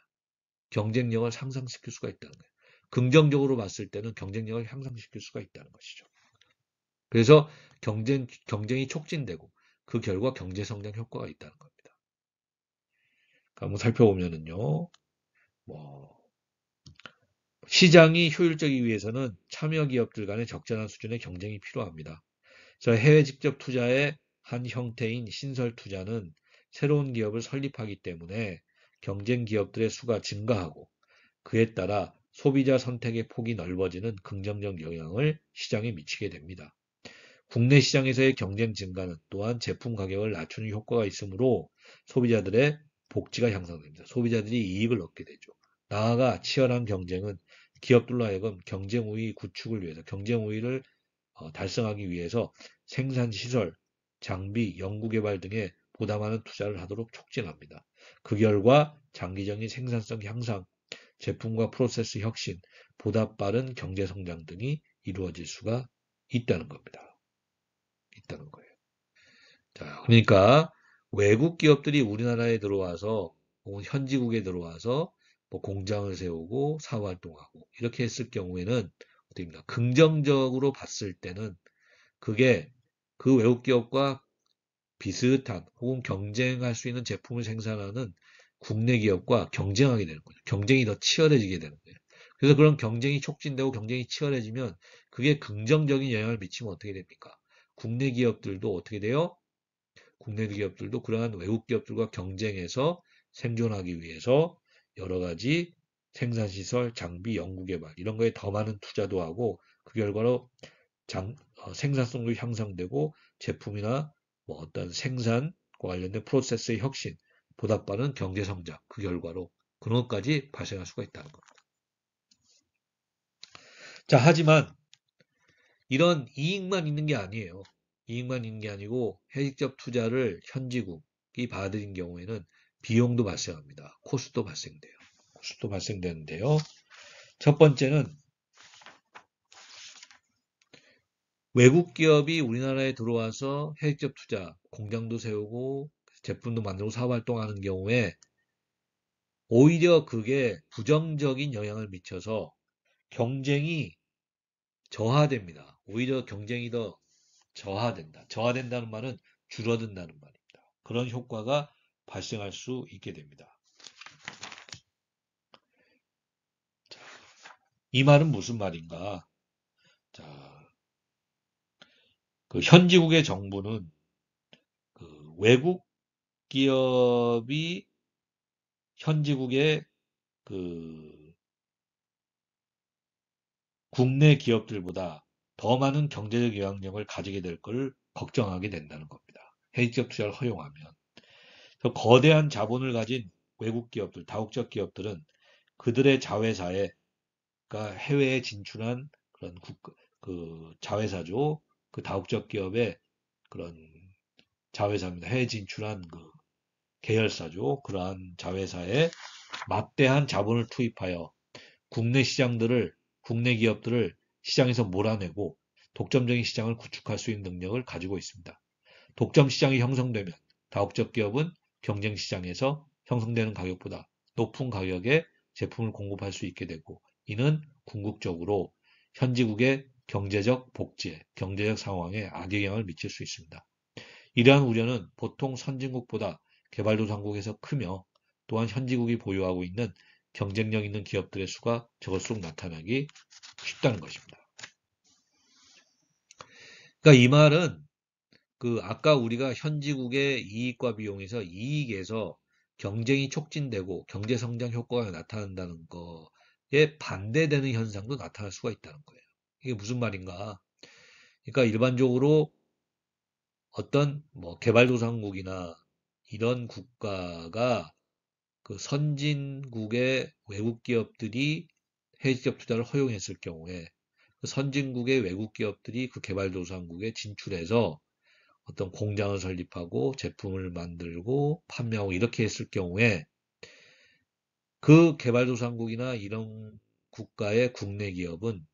경쟁력을 상승시킬 수가 있다는 거예요. 긍정적으로 봤을 때는 경쟁력을 향상시킬 수가 있다는 것이죠. 그래서 경쟁이 촉진되고 그 결과 경제 성장 효과가 있다는 겁니다. 한번 살펴보면은요, 뭐, 시장이 효율적이기 위해서는 참여 기업들 간의 적절한 수준의 경쟁이 필요합니다. 그래서 해외 직접 투자의 한 형태인 신설 투자는 새로운 기업을 설립하기 때문에 경쟁 기업들의 수가 증가하고 그에 따라 소비자 선택의 폭이 넓어지는 긍정적 영향을 시장에 미치게 됩니다. 국내 시장에서의 경쟁 증가는 또한 제품 가격을 낮추는 효과가 있으므로 소비자들의 복지가 향상됩니다. 소비자들이 이익을 얻게 되죠. 나아가 치열한 경쟁은 기업들로 하여금 경쟁 우위 구축을 위해서 경쟁 우위를 달성하기 위해서 생산 시설, 장비, 연구개발 등에 보다 많은 투자를 하도록 촉진합니다. 그 결과 장기적인 생산성 향상, 제품과 프로세스 혁신, 보다 빠른 경제 성장 등이 이루어질 수가 있다는 겁니다. 있다는 거예요. 자, 그러니까 외국 기업들이 우리나라에 들어와서 혹은 현지국에 들어와서 뭐 공장을 세우고 사업 활동하고 이렇게 했을 경우에는 어떻습니까? 긍정적으로 봤을 때는 그게 그 외국 기업과 비슷한 혹은 경쟁할 수 있는 제품을 생산하는 국내 기업과 경쟁하게 되는 거죠. 경쟁이 더 치열해지게 되는 거예요. 그래서 그런 경쟁이 촉진되고 경쟁이 치열해지면 그게 긍정적인 영향을 미치면 어떻게 됩니까? 국내 기업들도 어떻게 돼요? 국내 기업들도 그러한 외국 기업들과 경쟁해서 생존하기 위해서 여러 가지 생산시설, 장비, 연구개발 이런 거에 더 많은 투자도 하고 그 결과로 생산성도 향상되고 제품이나 뭐 어떤 생산과 관련된 프로세스의 혁신, 보다 빠른 경제 성장 그 결과로 그런 것까지 발생할 수가 있다는 겁니다. 자, 하지만 이런 이익만 있는 게 아니에요. 이익만 있는 게 아니고 해직적 투자를 현지국이 받아들인 경우에는 비용도 발생합니다. 코스도 발생돼요. 코스도 발생되는데요. 첫 번째는 외국 기업이 우리나라에 들어와서 해직적 투자, 공장도 세우고 제품도 만들고 사업 활동하는 경우에 오히려 그게 부정적인 영향을 미쳐서 경쟁이 저하됩니다. 오히려 경쟁이 더 저하된다. 저하된다는 말은 줄어든다는 말입니다. 그런 효과가 발생할 수 있게 됩니다. 이 말은 무슨 말인가? 자, 그 현지국의 정부는 그 외국 기업이 현지국의 그 국내 기업들보다 더 많은 경제적 영향력을 가지게 될 걸 걱정하게 된다는 겁니다. 해외적 투자를 허용하면. 거대한 자본을 가진 외국 기업들, 다국적 기업들은 그들의 자회사에, 그러니까 해외에 진출한 그런 그 자회사죠. 그 다국적 기업의 그런 자회사입니다. 해외 진출한 그 계열사죠. 그러한 자회사에 막대한 자본을 투입하여 국내 시장들을, 국내 기업들을 시장에서 몰아내고 독점적인 시장을 구축할 수 있는 능력을 가지고 있습니다. 독점 시장이 형성되면 다국적 기업은 경쟁 시장에서 형성되는 가격보다 높은 가격에 제품을 공급할 수 있게 되고, 이는 궁극적으로 현지국의 경제적 복지에, 경제적 상황에 악영향을 미칠 수 있습니다. 이러한 우려는 보통 선진국보다 개발도상국에서 크며, 또한 현지국이 보유하고 있는 경쟁력 있는 기업들의 수가 적을수록 나타나기 쉽다는 것입니다. 그러니까 이 말은 그 아까 우리가 현지국의 이익과 비용에서 이익에서 경쟁이 촉진되고 경제 성장 효과가 나타난다는 거에 반대되는 현상도 나타날 수가 있다는 거예요. 이게 무슨 말인가? 그러니까 일반적으로 어떤 뭐 개발도상국이나 이런 국가가 그 선진국의 외국 기업들이 해외적 투자를 허용했을 경우에 그 선진국의 외국 기업들이 그 개발도상국에 진출해서 어떤 공장을 설립하고 제품을 만들고 판매하고 이렇게 했을 경우에 그 개발도상국이나 이런 국가의 국내 기업은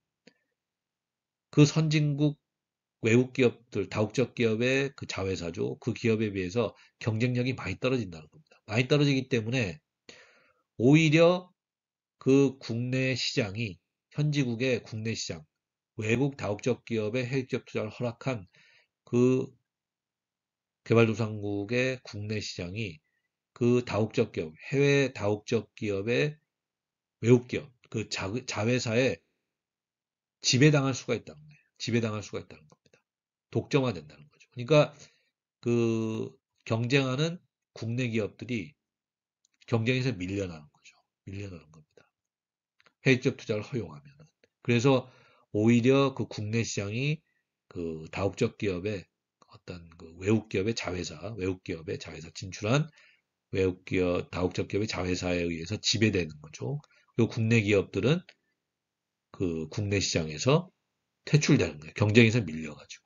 그 선진국 외국 기업들, 다국적 기업의 그 자회사죠. 그 기업에 비해서 경쟁력이 많이 떨어진다는 겁니다. 많이 떨어지기 때문에 오히려 그 국내 시장이, 현지국의 국내 시장, 외국 다국적 기업의 해외적 투자를 허락한 그 개발도상국의 국내 시장이 그 다국적 기업, 해외 다국적 기업의 외국 기업, 그 자회사에 지배당할 수가 있다는 거예요. 지배당할 수가 있다는 겁니다. 독점화된다는 거죠. 그러니까 그 경쟁하는 국내 기업들이 경쟁에서 밀려나는 거죠. 밀려나는 겁니다. 해외적 투자를 허용하면. 그래서 오히려 그 국내 시장이 그 다국적 기업의 어떤 그 외국 기업의 자회사, 외국 기업의 자회사 진출한 외국 기업, 다국적 기업의 자회사에 의해서 지배되는 거죠. 그리고 국내 기업들은 그 국내 시장에서 퇴출되는 거예요. 경쟁에서 밀려가지고.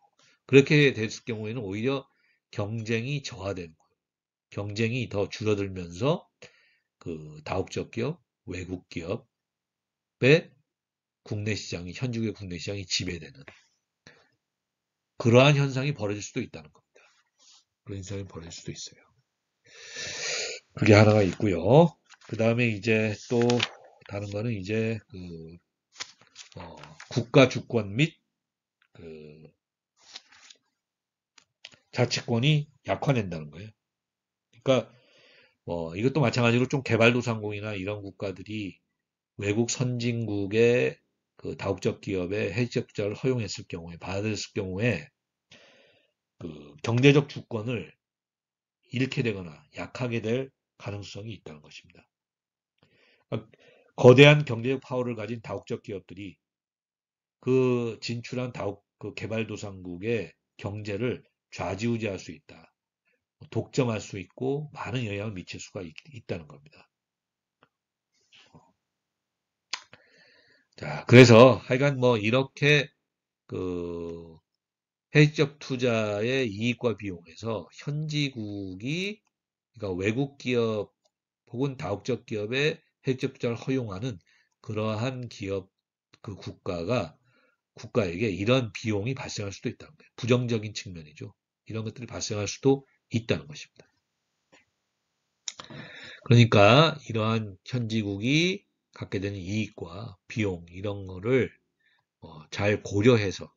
그렇게 됐을 경우에는 오히려 경쟁이 저하되는 거예요. 경쟁이 더 줄어들면서 그 다국적 기업, 외국 기업의 국내 시장이, 현지국의 국내 시장이 지배되는 그러한 현상이 벌어질 수도 있다는 겁니다. 그런 현상이 벌어질 수도 있어요. 그게 하나가 있고요. 그 다음에 이제 또 다른 거는 이제 그 국가 주권 및 그 자치권이 약화된다는 거예요. 그러니까 이것도 마찬가지로 좀 개발도상국이나 이런 국가들이 외국 선진국의 그 다국적 기업의 해외적 투자를 허용했을 경우에, 받았을 경우에 그 경제적 주권을 잃게 되거나 약하게 될 가능성이 있다는 것입니다. 그러니까 거대한 경제적 파워를 가진 다국적 기업들이 그 진출한 그 개발도상국의 경제를 좌지우지할 수 있다. 독점할 수 있고 많은 영향을 미칠 수가 있다는 겁니다. 자, 그래서 하여간 뭐 이렇게 그 해외적 투자의 이익과 비용에서 현지국이, 그러니까 외국 기업 혹은 다국적 기업의 해외적 투자를 허용하는 그러한 기업, 그 국가에게 이런 비용이 발생할 수도 있다는 거예요. 부정적인 측면이죠. 이런 것들이 발생할 수도 있다는 것입니다. 그러니까 이러한 현지국이 갖게 되는 이익과 비용 이런 거를 잘 고려해서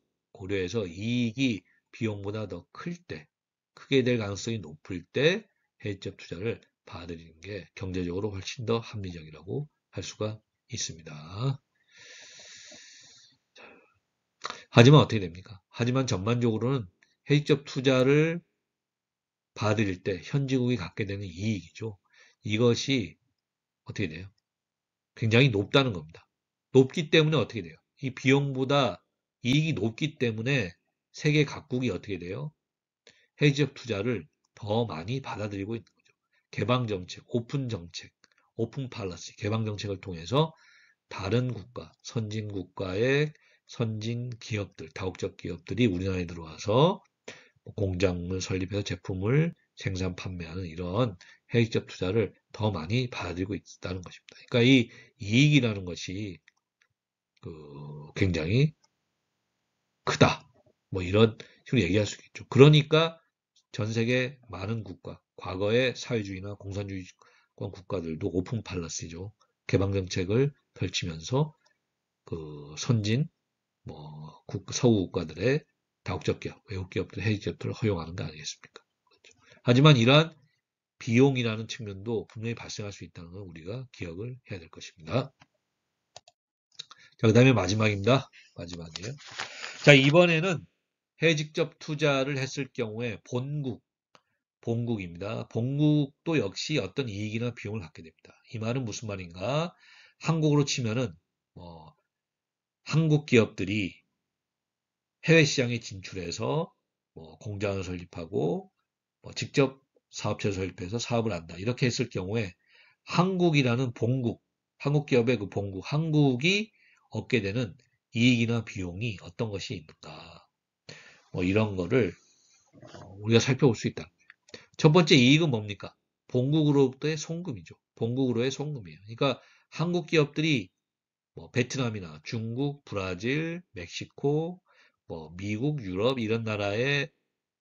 이익이 비용보다 더 클 때, 크게 될 가능성이 높을 때 해외적 투자를 받아들이는 게 경제적으로 훨씬 더 합리적이라고 할 수가 있습니다. 하지만 어떻게 됩니까? 하지만 전반적으로는 해외적 투자를 받아들일 때 현지국이 갖게 되는 이익이죠. 이것이 어떻게 돼요? 굉장히 높다는 겁니다. 높기 때문에 어떻게 돼요? 이 비용보다 이익이 높기 때문에 세계 각국이 어떻게 돼요? 해외적 투자를 더 많이 받아들이고 있는 거죠. 개방 정책, 오픈 정책, 오픈 팔러시, 개방 정책을 통해서 다른 국가, 선진 국가의 선진 기업들, 다국적 기업들이 우리나라에 들어와서 공장을 설립해서 제품을 생산, 판매하는 이런 해외적 투자를 더 많이 받아들이고 있다는 것입니다. 그러니까 이 이익이라는 것이 굉장히 크다. 뭐 이런 식으로 얘기할 수 있겠죠. 그러니까 전 세계 많은 국가, 과거의 사회주의나 공산주의권 국가들도 오픈 팔러시죠. 개방 정책을 펼치면서 선진 서구 국가들의 다국적 기업, 외국 기업들, 해외 기업들을 허용하는 거 아니겠습니까? 그렇죠. 하지만 이러한 비용이라는 측면도 분명히 발생할 수 있다는 걸 우리가 기억을 해야 될 것입니다. 자, 그 다음에 마지막입니다. 마지막이에요. 자, 이번에는 해외 직접 투자를 했을 경우에 본국입니다. 본국도 역시 어떤 이익이나 비용을 갖게 됩니다. 이 말은 무슨 말인가? 한국으로 치면은 한국 기업들이 해외 시장에 진출해서 공장을 설립하고 직접 사업체를 설립해서 사업을 한다. 이렇게 했을 경우에 한국이라는 본국, 한국 기업의 그 본국, 한국이 얻게 되는 이익이나 비용이 어떤 것이 있는가. 이런 거를 우리가 살펴볼 수 있다. 첫 번째 이익은 뭡니까? 본국으로부터의 송금이죠. 본국으로의 송금이에요. 그러니까 한국 기업들이 베트남이나 중국, 브라질, 멕시코, 미국, 유럽 이런 나라에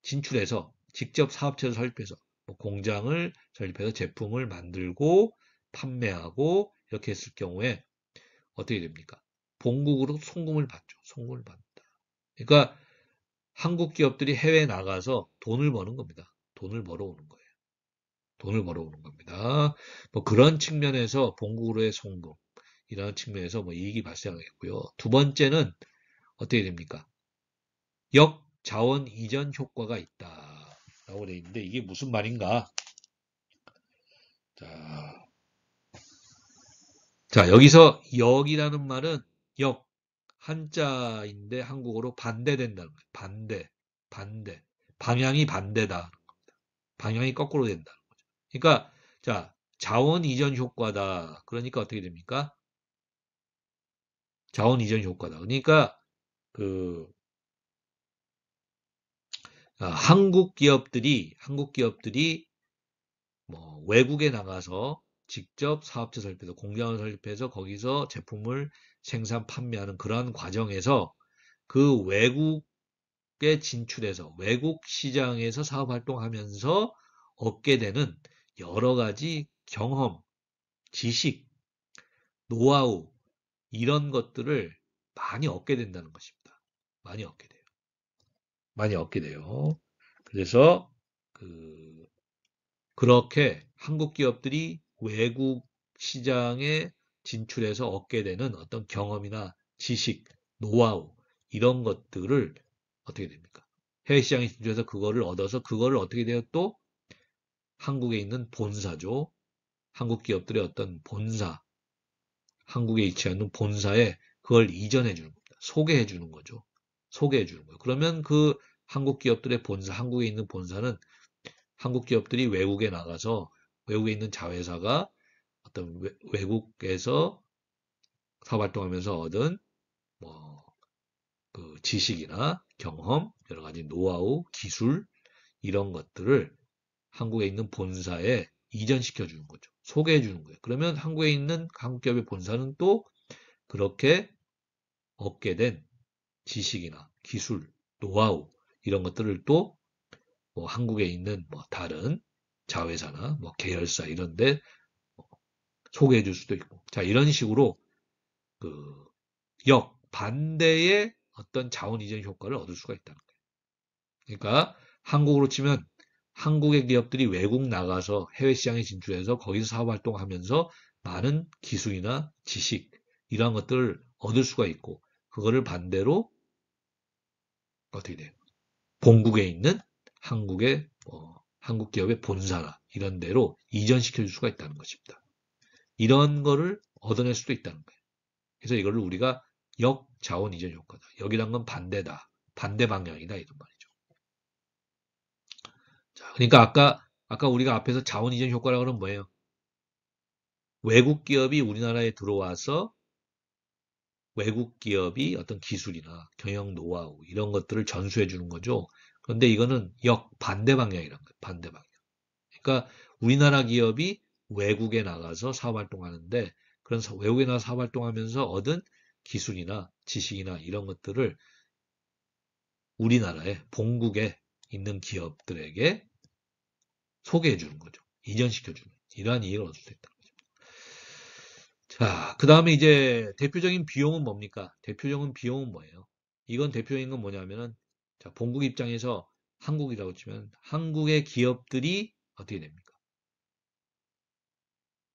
진출해서 직접 사업체를 설립해서 공장을 설립해서 제품을 만들고 판매하고 이렇게 했을 경우에 어떻게 됩니까? 본국으로 송금을 받죠. 송금을 받는다. 그러니까 한국 기업들이 해외에 나가서 돈을 버는 겁니다. 돈을 벌어오는 거예요. 돈을 벌어오는 겁니다. 그런 측면에서 본국으로의 송금, 이런 측면에서 이익이 발생하겠고요. 두 번째는 어떻게 됩니까? 역자원 이전 효과가 있다. 라고 되어 있는데 이게 무슨 말인가? 자, 여기서 역이라는 말은 역, 한자인데 한국어로 반대된다는 거예요. 반대. 방향이 반대다. 방향이 거꾸로 된다는 거죠. 그러니까, 자, 자원 이전 효과다. 그러니까 어떻게 됩니까? 자원 이전 효과다. 그러니까, 그, 한국 기업들이 외국에 나가서 직접 사업체 설립해서 공장을 설립해서 거기서 제품을 생산 판매하는 그러한 과정에서 그 외국에 진출해서 외국 시장에서 사업 활동하면서 얻게 되는 여러 가지 경험, 지식, 노하우 이런 것들을 많이 얻게 된다는 것입니다. 많이 얻게 돼요. 많이 얻게 돼요. 그래서 그렇게 한국 기업들이 외국 시장에 진출해서 얻게 되는 어떤 경험이나 지식, 노하우 이런 것들을 어떻게 됩니까? 해외 시장에 진출해서 그거를 얻어서 그거를 어떻게 돼요? 또 한국에 있는 본사죠. 한국 기업들의 어떤 본사, 한국에 위치하는 본사에 그걸 이전해 주는 겁니다. 소개해 주는 거죠. 소개해 주는 거예요. 그러면 그 한국 기업들의 본사, 한국에 있는 본사는 한국 기업들이 외국에 나가서 외국에 있는 자회사가 어떤 외국에서 사업 활동하면서 얻은 지식이나 경험, 여러 가지 노하우, 기술 이런 것들을 한국에 있는 본사에 이전시켜 주는 거죠. 소개해 주는 거예요. 그러면 한국에 있는 한국 기업의 본사는 또 그렇게 얻게 된 지식이나 기술, 노하우 이런 것들을 또 한국에 있는 다른 자회사나 계열사 이런데 소개해 줄 수도 있고. 자, 이런 식으로 그 반대의 어떤 자원 이전 효과를 얻을 수가 있다는 거예요. 그러니까 한국으로 치면 한국의 기업들이 외국 나가서 해외 시장에 진출해서 거기서 사업 활동하면서 많은 기술이나 지식 이러한 것들을 얻을 수가 있고 그거를 반대로 어떻게 돼요? 본국에 있는 한국 기업의 본사나 이런 데로 이전시켜 줄 수가 있다는 것입니다. 이런 거를 얻어낼 수도 있다는 거예요. 그래서 이거를 우리가 역자원 이전 효과다. 역이란 건 반대다. 반대 방향이다. 이런 말이죠. 자, 그러니까 아까 아까 우리가 앞에서 자원 이전 효과라고 하면 뭐예요? 외국 기업이 우리나라에 들어와서 외국 기업이 어떤 기술이나 경영 노하우 이런 것들을 전수해 주는 거죠. 그런데 이거는 반대 방향이란 거예요. 반대 방향. 그러니까 우리나라 기업이 외국에 나가서 사업 활동하는데 그런 외국에 나가 사업 활동하면서 얻은 기술이나 지식이나 이런 것들을 우리나라에 본국에 있는 기업들에게 소개해 주는 거죠. 이전시켜 주는 이러한 이익을 얻을 수 있다. 자, 그 다음에 이제 대표적인 비용은 뭡니까? 대표적인 비용은 뭐예요? 이건 대표적인 건 뭐냐면은 자, 본국 입장에서 한국이라고 치면 한국의 기업들이 어떻게 됩니까?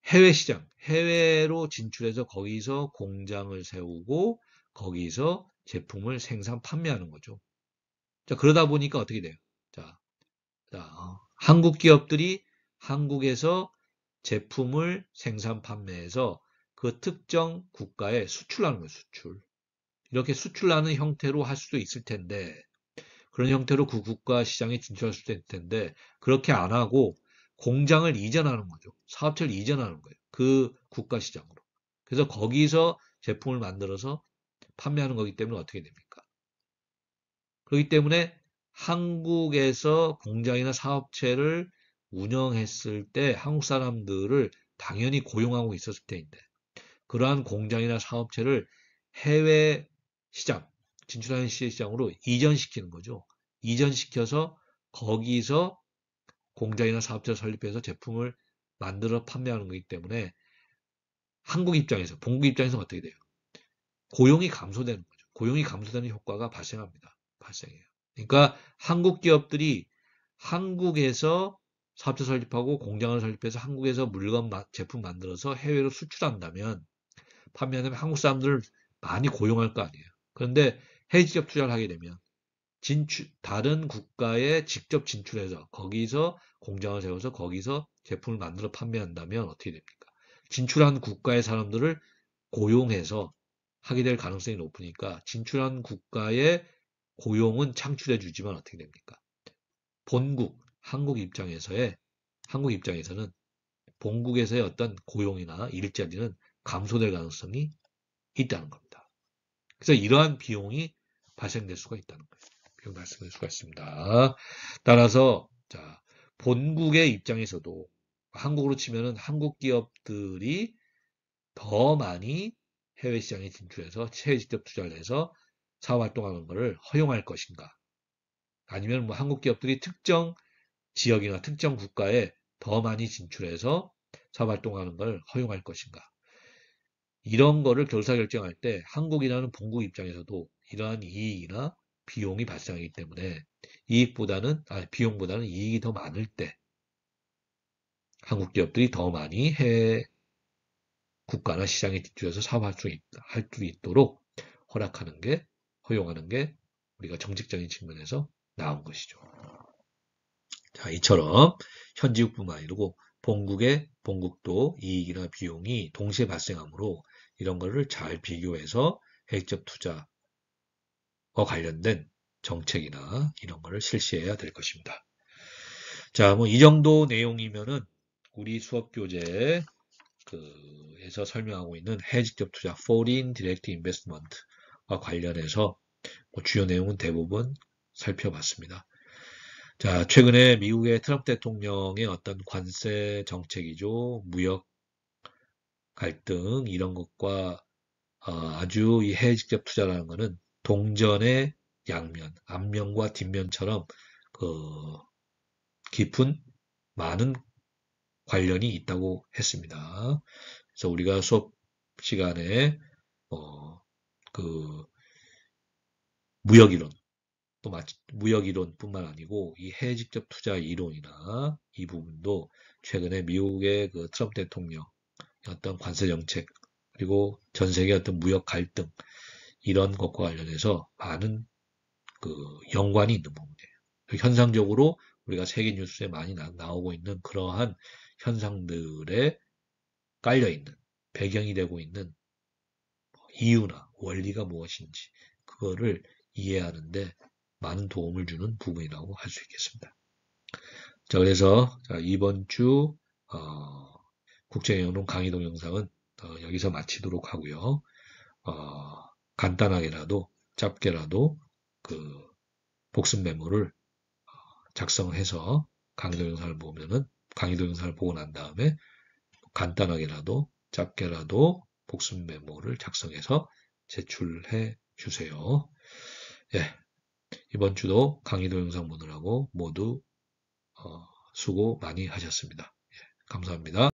해외 시장, 해외로 진출해서 거기서 공장을 세우고 거기서 제품을 생산 판매하는 거죠. 자, 그러다 보니까 어떻게 돼요? 자, 한국 기업들이 한국에서 제품을 생산 판매해서 그 특정 국가에 수출하는 거예요, 수출. 이렇게 수출하는 형태로 할 수도 있을 텐데, 그런 형태로 그 국가 시장에 진출할 수도 있을 텐데, 그렇게 안 하고 공장을 이전하는 거죠. 사업체를 이전하는 거예요. 그 국가 시장으로. 그래서 거기서 제품을 만들어서 판매하는 거기 때문에 어떻게 됩니까? 그렇기 때문에 한국에서 공장이나 사업체를 운영했을 때 한국 사람들을 당연히 고용하고 있었을 때인데, 그러한 공장이나 사업체를 해외 시장, 진출하는 시장으로 이전시키는 거죠. 이전시켜서 거기서 공장이나 사업체를 설립해서 제품을 만들어 판매하는 거기 때문에 한국 입장에서, 본국 입장에서 어떻게 돼요? 고용이 감소되는 거죠. 고용이 감소되는 효과가 발생합니다. 발생해요. 그러니까 한국 기업들이 한국에서 사업체 설립하고 공장을 설립해서 한국에서 물건, 제품 만들어서 해외로 수출한다면 판매하면 한국 사람들을 많이 고용할 거 아니에요. 그런데 해외 직접 투자를 하게 되면 다른 국가에 직접 진출해서 거기서 공장을 세워서 거기서 제품을 만들어 판매한다면 어떻게 됩니까? 진출한 국가의 사람들을 고용해서 하게 될 가능성이 높으니까 진출한 국가의 고용은 창출해 주지만 어떻게 됩니까? 본국, 한국 입장에서는 본국에서의 어떤 고용이나 일자리는 감소될 가능성이 있다는 겁니다. 그래서 이러한 비용이 발생될 수가 있다는 거예요. 비용 발생될 수가 있습니다. 따라서 자, 본국의 입장에서도 한국으로 치면은 한국 기업들이 더 많이 해외 시장에 진출해서 해외 직접 투자를 해서 사업 활동하는 것을 허용할 것인가? 아니면 뭐 한국 기업들이 특정 지역이나 특정 국가에 더 많이 진출해서 사업 활동하는 걸 허용할 것인가? 이런 거를 결사결정할 때 한국이라는 본국 입장에서도 이러한 이익이나 비용이 발생하기 때문에 비용보다는 이익이 더 많을 때 한국 기업들이 더 많이 해외 국가나 시장에 진출해서 사업할 수 있도록 허용하는 게 우리가 정책적인 측면에서 나온 것이죠. 자, 이처럼 현지국뿐만 아니고 본국도 이익이나 비용이 동시에 발생하므로 이런 거를 잘 비교해서 해외적 투자와 관련된 정책이나 이런 거를 실시해야 될 것입니다. 자, 뭐 이 정도 내용이면은 우리 수업 교재 에서 설명하고 있는 해외 직접 투자 (Foreign Direct Investment)와 관련해서 뭐 주요 내용은 대부분 살펴봤습니다. 자, 최근에 미국의 트럼프 대통령의 어떤 관세 정책이죠. 무역 갈등 이런 것과 아주 이 해외 직접 투자라는 것은 동전의 양면, 앞면과 뒷면처럼 그 깊은 많은 관련이 있다고 했습니다. 그래서 우리가 수업 시간에 그 무역 이론 또 무역 이론뿐만 아니고 이 해외 직접 투자 이론이나 이 부분도 최근에 미국의 그 트럼프 대통령 어떤 관세 정책 그리고 전 세계 어떤 무역 갈등 이런 것과 관련해서 많은 연관이 있는 부분이에요. 현상적으로 우리가 세계 뉴스에 많이 나오고 있는 그러한 현상들에 깔려 있는 배경이 되고 있는 이유나 원리가 무엇인지 그거를 이해하는데 많은 도움을 주는 부분이라고 할 수 있겠습니다. 자, 그래서 자, 이번 주 국제영어론 강의 동영상은 여기서 마치도록 하고요. 간단하게라도 짧게라도 그 복습 메모를 작성해서 강의 동영상을 보고 난 다음에 간단하게라도 짧게라도 복습 메모를 작성해서 제출해 주세요. 예, 이번 주도 강의 동영상 보느라고 모두 수고 많이 하셨습니다. 예, 감사합니다.